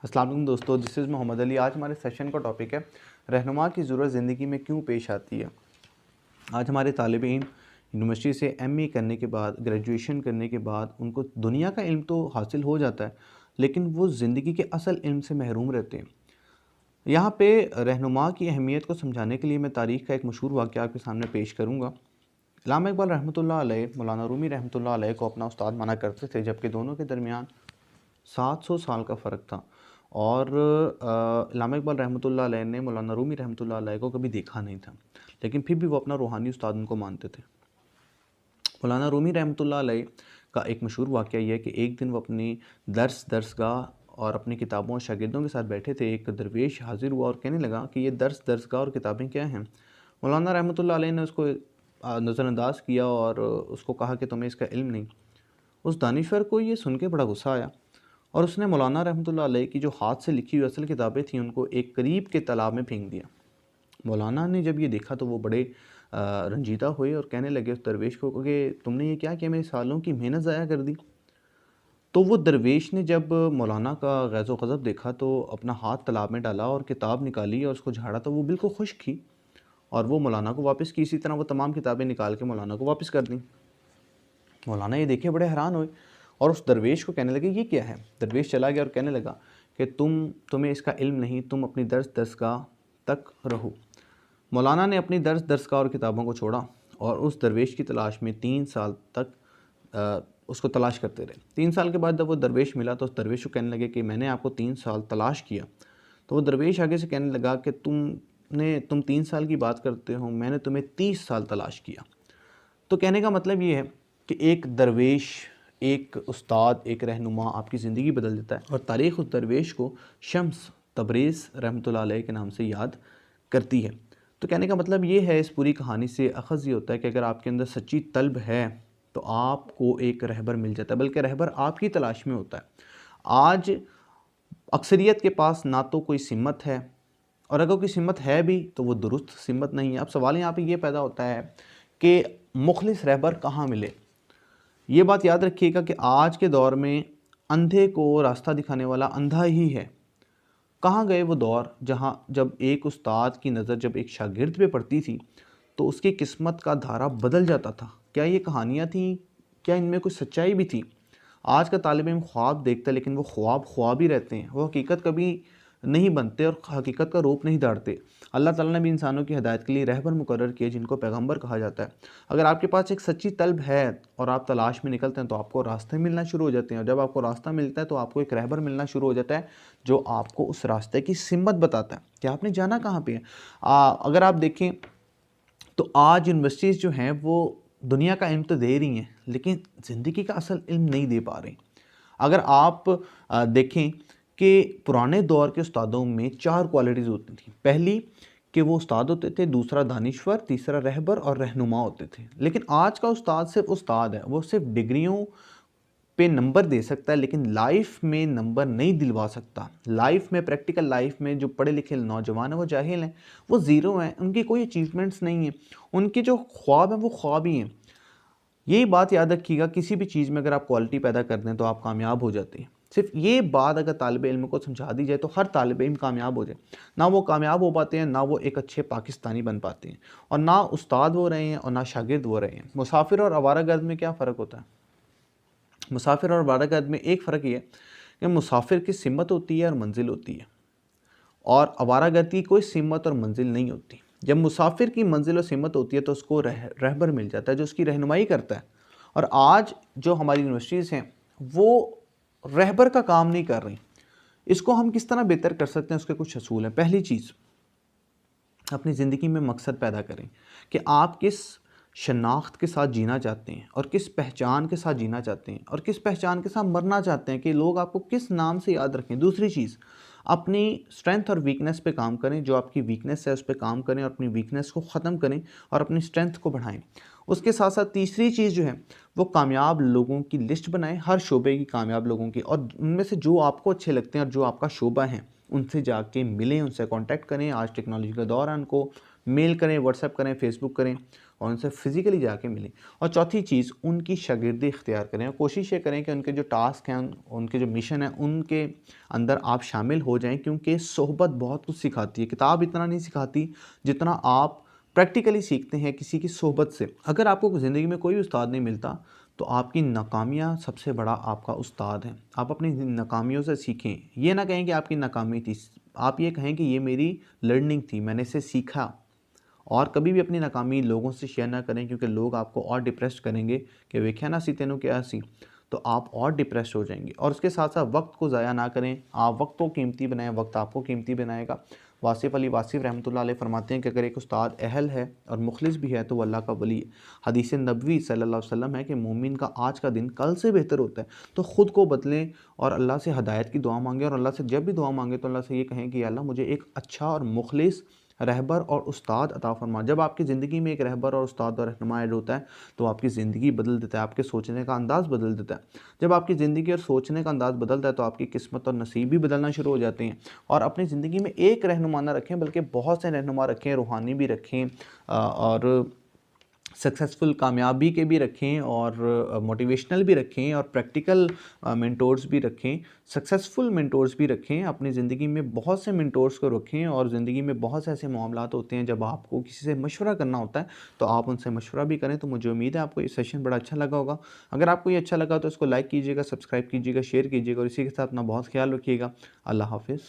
अस्सलाम वालेकुम दोस्तों, दिस इज़ मोहम्मद अली। आज हमारे सेशन का टॉपिक है रहनुमा की ज़रूरत ज़िंदगी में क्यों पेश आती है। आज हमारे तालिब इल्म यूनिवर्सिटी से एमए करने के बाद, ग्रेजुएशन करने के बाद उनको दुनिया का इल्म तो हासिल हो जाता है, लेकिन वो ज़िंदगी के असल इल्म से महरूम रहते हैं। यहाँ पे रहनुमा की अहमियत को समझाने के लिए मैं तारीख़ का एक मशहूर वाक़या आपके सामने पेश करूँगा। अल्लामा इक़बाल रहमतुल्लाह अलैह मौलाना रूमी रहमतुल्लाह अलैह को अपना उस्ताद माना करते थे, जबकि दोनों के दरमियान 700 साल का फ़र्क था। और अल्लामा इक़बाल रहमतुल्लाह अलैह ने मौलाना रूमी रहमतुल्लाह अलैह को कभी देखा नहीं था, लेकिन फिर भी वो अपना रूहानी उस्ताद उनको मानते थे। मौलाना रूमी रहमतुल्लाह अलैह का एक मशहूर वाक़या ये है कि एक दिन वो अपनी दरसगाह और अपनी किताबों और शागिर्दों के साथ बैठे थे। एक दरवेश हाज़िर हुआ और कहने लगा कि ये दरसगाह और किताबें क्या हैं। मौलाना रहमतुल्लाह अलैह ने उसको नज़रअंदाज किया और उसको कहा कि तुम्हें इसका इल्म नहीं। उस दानिश्वर को ये सुन के बड़ा गुस्सा आया और उसने मौलाना रहमतुल्लाह अलैह की जो हाथ से लिखी हुई असल किताबें थीं उनको एक करीब के तालाब में फेंक दिया। मौलाना ने जब ये देखा तो वो बड़े रंजीदा हुए और कहने लगे उस दरवेश को कि तुमने ये क्या किया, मेरे सालों की मेहनत ज़ाया कर दी। तो वो दरवेश ने जब मौलाना का गैज़ व ग़ज़ब देखा तो अपना हाथ तालाब में डाला और किताब निकाली और उसको झाड़ा तो वो बिल्कुल खुश्क थी और वो मौलाना को वापस की। इसी तरह वो तमाम किताबें निकाल के मौलाना को वापस कर दी। मौलाना ये देखे बड़े हैरान हुए और उस दरवेश को कहने लगे ये क्या है। दरवेश चला गया और कहने लगा कि तुम्हें इसका इल्म नहीं, तुम अपनी दरसगाह तक रहो। मौलाना ने अपनी दरसगाह और किताबों को छोड़ा और उस दरवेश की तलाश में 3 साल तक उसको तलाश करते रहे। 3 साल के बाद जब वो दरवेश मिला तो उस दरवेश को कहने लगे कि मैंने आपको 3 साल तलाश किया। तो वो दरवेश आगे से कहने लगा कि तुम 3 साल की बात करते हो, मैंने तुम्हें 30 साल तलाश किया। तो कहने का मतलब ये है कि एक दरवेश, एक उस्ताद, एक रहनुमा आपकी ज़िंदगी बदल देता है और तारीख़ उस दरवेश को शम्स तबरेज़ रहमतुल्लाह अलैह के नाम से याद करती है। तो कहने का मतलब ये है, इस पूरी कहानी से अख़ज़ ये होता है कि अगर आपके अंदर सच्ची तलब है तो आपको एक रहबर मिल जाता है, बल्कि रहबर आपकी तलाश में होता है। आज अक्सरियत के पास ना तो कोई सिमत है और अगर कोई सिमत है भी तो वो दुरुस्त सिमत नहीं है। अब सवाल यहाँ पे ये पैदा होता है कि मुखलिस रहबर कहाँ मिले। ये बात याद रखिएगा कि आज के दौर में अंधे को रास्ता दिखाने वाला अंधा ही है। कहाँ गए वो दौर जहाँ जब एक उस्ताद की नज़र जब एक शागिर्द पे पड़ती थी तो उसकी किस्मत का धारा बदल जाता था। क्या ये कहानियाँ थीं? क्या इनमें कुछ सच्चाई भी थी? आज का तालिब इल्म ख्वाब देखता है, लेकिन वो ख्वाब ही रहते हैं, वो हकीकत कभी नहीं बनते और हकीकत का रूप नहीं धारते। अल्लाह ताला ने भी इंसानों की हिदायत के लिए रहबर मुकर्रर किए जिनको पैगंबर कहा जाता है। अगर आपके पास एक सच्ची तलब है और आप तलाश में निकलते हैं तो आपको रास्ते मिलना शुरू हो जाते हैं और जब आपको रास्ता मिलता है तो आपको एक रहबर मिलना शुरू हो जाता है जो आपको उस रास्ते की सिमत बताता है कि आपने जाना कहाँ पे है। अगर आप देखें तो आज यूनिवर्सिटीज़ जो हैं वो दुनिया का इल्म तो दे रही हैं, लेकिन ज़िंदगी का असल इल्म नहीं दे पा रही। अगर आप देखें कि पुराने दौर के उस्तादों में 4 क्वालिटीज़ होती थी। पहली कि वो उस्ताद होते थे, दूसरा दानिश्वर, तीसरा रहबर और रहनुमा होते थे। लेकिन आज का उस्ताद सिर्फ उस्ताद है, वो सिर्फ डिग्रियों पे नंबर दे सकता है लेकिन लाइफ में नंबर नहीं दिलवा सकता। लाइफ में, प्रैक्टिकल लाइफ में जो पढ़े लिखे नौजवान हैं वो जाहिल हैं, वो ज़ीरो हैं, उनकी कोई अचीवमेंट्स नहीं हैं, उनके जो ख्वाब हैं वो ख्वाब ही हैं। यही बात याद रखिएगा, किसी भी चीज़ में अगर आप क्वालिटी पैदा कर दें तो आप कामयाब हो जाते हैं। सिर्फ ये बात अगर तालिब इल्म को समझा दी जाए तो हर तालिब इल्म कामयाब हो जाए। ना वो कामयाब हो पाते हैं, ना वो एक अच्छे पाकिस्तानी बन पाते हैं और ना उस्ताद हो रहे हैं और ना शागिर्द हो रहे हैं। मुसाफिर और आवारागर्द में क्या फ़र्क होता है? मुसाफिर और आवारागर्द में एक फ़र्क ये है कि मुसाफिर की सिमत होती है और मंजिल होती है और आवारागर्द की कोई सिमत और मंजिल नहीं होती। जब मुसाफिर की मंजिल और सिमत होती है तो उसको रहबर मिल जाता है जो उसकी रहनुमाई करता है। और आज जो हमारी यूनिवर्सिटीज़ हैं वो रहबर का काम नहीं कर रही। इसको हम किस तरह बेहतर कर सकते हैं, उसके कुछ असूल हैं। पहली चीज़, अपनी ज़िंदगी में मकसद पैदा करें कि आप किस शनाख्त के साथ जीना चाहते हैं और किस पहचान के साथ जीना चाहते हैं और किस पहचान के साथ मरना चाहते हैं, कि लोग आपको किस नाम से याद रखें। दूसरी चीज़, अपनी स्ट्रेंथ और वीकनेस पे काम करें, जो आपकी वीकनेस है उस पे काम करें और अपनी वीकनेस को ख़त्म करें और अपनी स्ट्रेंथ को बढ़ाएं। उसके साथ साथ तीसरी चीज़ जो है वो कामयाब लोगों की लिस्ट बनाएं, हर शोबे की कामयाब लोगों की, और उनमें से जो आपको अच्छे लगते हैं और जो आपका शोबा है उनसे जाके मिलें, उनसे कांटेक्ट करें। आज टेक्नोलॉजी का दौर है, उनको मेल करें, व्हाट्सएप करें, फेसबुक करें और उनसे फ़िज़िकली जाके मिलें। और चौथी चीज़, उनकी शागिर्दी इख्तियार करें और कोशिश ये करें कि उनके जो टास्क हैं, उनके जो मिशन हैं, उनके अंदर आप शामिल हो जाएं, क्योंकि सोहबत बहुत कुछ सिखाती है। किताब इतना नहीं सिखाती जितना आप प्रैक्टिकली सीखते हैं किसी की सोहबत से। अगर आपको ज़िंदगी में कोई उस्ताद नहीं मिलता तो आपकी नाकामियाँ सबसे बड़ा आपका उस्ताद है। आप अपनी नाकामियों से सीखें। ये ना कहें कि आपकी नाकामी थी, आप ये कहें कि ये मेरी लर्निंग थी, मैंने इससे सीखा। और कभी भी अपनी नाकामी लोगों से शेयर ना करें, क्योंकि लोग आपको और डिप्रेस्ड करेंगे कि वेख्या ना सी तेनों क्या सी, तो आप और डिप्रेस हो जाएंगे। और उसके साथ साथ वक्त को ज़ाया ना करें, आप वक्त को कीमती बनाएं, वक्त आपको कीमती बनाएगा। वासिफ़ अली वासिफ़ रहमतुल्लाह अलैह फरमाते हैं कि अगर एक उस्ताद अहल है और मुखलिस भी है तो वो अल्लाह का वली है। हदीस नबवी सल्लल्लाहु अलैहि वसल्लम है कि मोमिन का आज का दिन कल से बेहतर होता है। तो ख़ुद को बदलें और अल्लाह से हदायत की दुआ मांगें। और अल्लाह से जब भी दुआ मांगें तो अल्लाह से ये कहें कि अल्लाह मुझे एक अच्छा और मुखलिस रहबर और उस्ताद अता फरमा। जब आपकी ज़िंदगी में एक रहबर और उस्ताद और रहनुमा ऐड होता है तो आपकी ज़िंदगी बदल देता है, आपके सोचने का अंदाज़ बदल देता है। जब आपकी ज़िंदगी और सोचने का अंदाज़ बदलता है तो आपकी किस्मत और नसीब भी बदलना शुरू हो जाते हैं। और अपनी ज़िंदगी में एक रहनुमा ना रखें बल्कि बहुत से रहनुमा रखें, रूहानी भी रखें और सक्सेसफुल कामयाबी के भी रखें और मोटिवेशनल भी रखें और प्रैक्टिकल मेंटोर्स भी रखें, सक्सेसफुल मेंटोर्स भी रखें। अपनी ज़िंदगी में बहुत से मेंटोर्स को रखें। और ज़िंदगी में बहुत से ऐसे मामलात होते हैं जब आपको किसी से मशवरा करना होता है तो आप उनसे मशवरा भी करें। तो मुझे उम्मीद है आपको ये सेशन बड़ा अच्छा लगा होगा। अगर आपको ये अच्छा लगा तो इसको लाइक कीजिएगा, सब्सक्राइब कीजिएगा, शेयर कीजिएगा और इसी के साथ अपना बहुत ख्याल रखिएगा। अल्लाह हाफ़िज़।